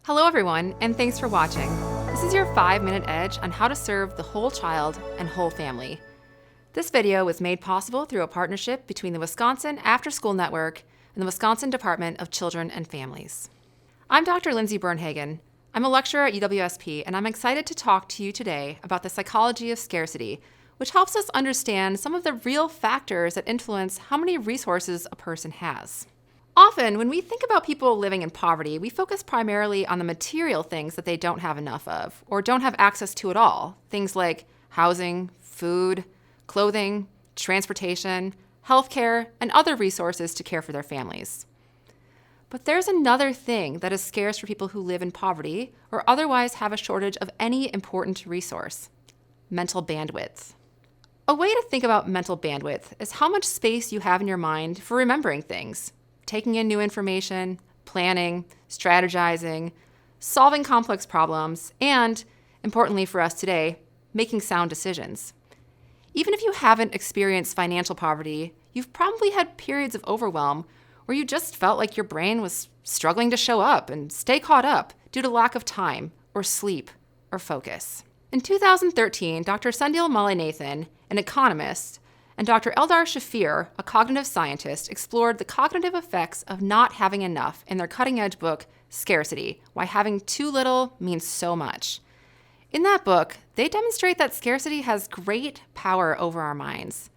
Hello everyone, and thanks for watching. This is your 5-minute edge on how to serve the whole child and whole family. This video was made possible through a partnership between the Wisconsin After School Network and the Wisconsin Department of Children and Families. I'm Dr. Lindsay Bernhagen. I'm a lecturer at UWSP, and I'm excited to talk to you today about the psychology of scarcity, which helps us understand some of the real factors that influence how many resources a person has. Often, when we think about people living in poverty, we focus primarily on the material things that they don't have enough of or don't have access to at all. Things like housing, food, clothing, transportation, healthcare, and other resources to care for their families. But there's another thing that is scarce for people who live in poverty or otherwise have a shortage of any important resource: mental bandwidth. A way to think about mental bandwidth is how much space you have in your mind for remembering things, taking in new information, planning, strategizing, solving complex problems, and, importantly for us today, making sound decisions. Even if you haven't experienced financial poverty, you've probably had periods of overwhelm where you just felt like your brain was struggling to show up and stay caught up due to lack of time or sleep or focus. In 2013, Dr. Sendhil Mullainathan, an economist, and Dr. Eldar Shafir, a cognitive scientist, explored the cognitive effects of not having enough in their cutting-edge book, Scarcity: Why Having Too Little Means So Much. In that book, they demonstrate that scarcity has great power over our minds.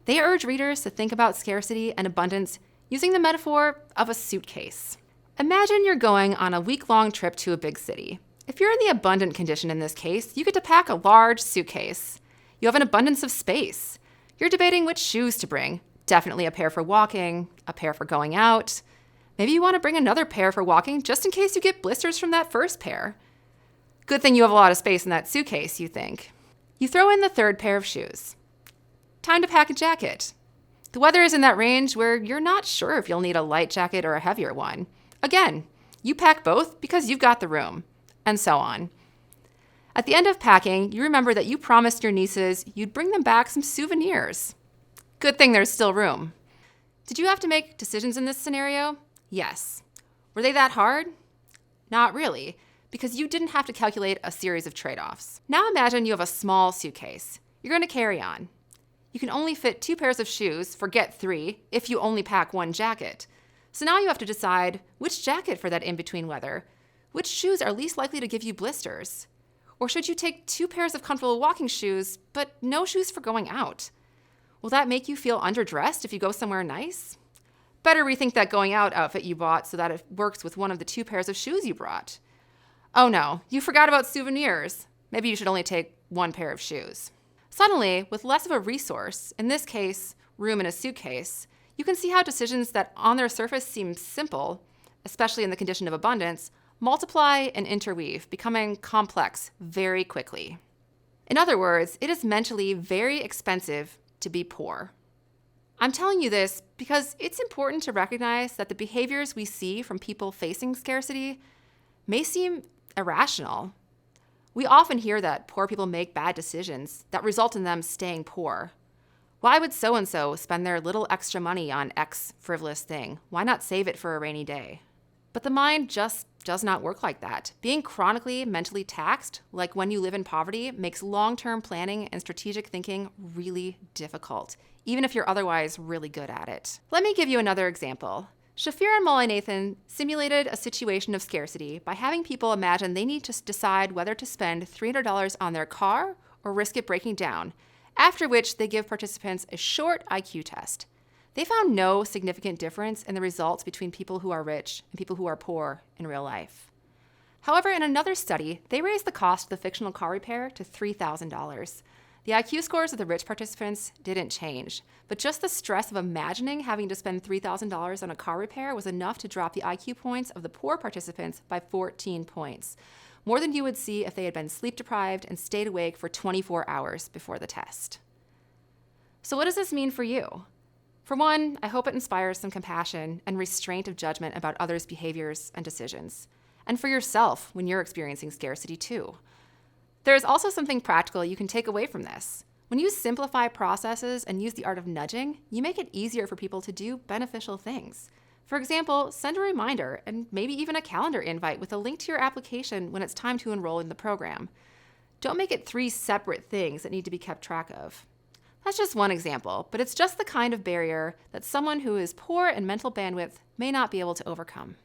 They urge readers to think about scarcity and abundance using the metaphor of a suitcase. Imagine you're going on a week-long trip to a big city. If you're in the abundant condition in this case, you get to pack a large suitcase. You have an abundance of space. You're debating which shoes to bring. Definitely a pair for walking, a pair for going out. Maybe you want to bring another pair for walking just in case you get blisters from that first pair. Good thing you have a lot of space in that suitcase, you think. You throw in the third pair of shoes. Time to pack a jacket. The weather is in that range where you're not sure if you'll need a light jacket or a heavier one. Again, you pack both because you've got the room, and so on. At the end of packing, you remember that you promised your nieces you'd bring them back some souvenirs. Good thing there's still room. Did you have to make decisions in this scenario? Yes. Were they that hard? Not really, because you didn't have to calculate a series of trade-offs. Now imagine you have a small suitcase. You're going to carry on. You can only fit 2 pairs of shoes, forget 3, if you only pack 1 jacket. So now you have to decide which jacket for that in-between weather, which shoes are least likely to give you blisters. Or should you take 2 pairs of comfortable walking shoes, but no shoes for going out? Will that make you feel underdressed if you go somewhere nice? Better rethink that going out outfit you bought so that it works with one of the 2 pairs of shoes you brought. Oh no, you forgot about souvenirs. Maybe you should only take 1 pair of shoes. Suddenly, with less of a resource, in this case, room in a suitcase, you can see how decisions that on their surface seem simple, especially in the condition of abundance, multiply and interweave, becoming complex very quickly. In other words, it is mentally very expensive to be poor. I'm telling you this because it's important to recognize that the behaviors we see from people facing scarcity may seem irrational. We often hear that poor people make bad decisions that result in them staying poor. Why would so-and-so spend their little extra money on X frivolous thing? Why not save it for a rainy day? But the mind just does not work like that. Being chronically mentally taxed, like when you live in poverty, makes long-term planning and strategic thinking really difficult, even if you're otherwise really good at it. Let me give you another example. Shafir and Mullainathan simulated a situation of scarcity by having people imagine they need to decide whether to spend $300 on their car or risk it breaking down, after which they give participants a short IQ test. They found no significant difference in the results between people who are rich and people who are poor in real life. However, in another study, they raised the cost of the fictional car repair to $3,000. The IQ scores of the rich participants didn't change, but just the stress of imagining having to spend $3,000 on a car repair was enough to drop the IQ points of the poor participants by 14 points, more than you would see if they had been sleep deprived and stayed awake for 24 hours before the test. So what does this mean for you? For one, I hope it inspires some compassion and restraint of judgment about others' behaviors and decisions, and for yourself when you're experiencing scarcity too. There is also something practical you can take away from this. When you simplify processes and use the art of nudging, you make it easier for people to do beneficial things. For example, send a reminder and maybe even a calendar invite with a link to your application when it's time to enroll in the program. Don't make it 3 separate things that need to be kept track of. That's just one example, but it's just the kind of barrier that someone who is poor in mental bandwidth may not be able to overcome.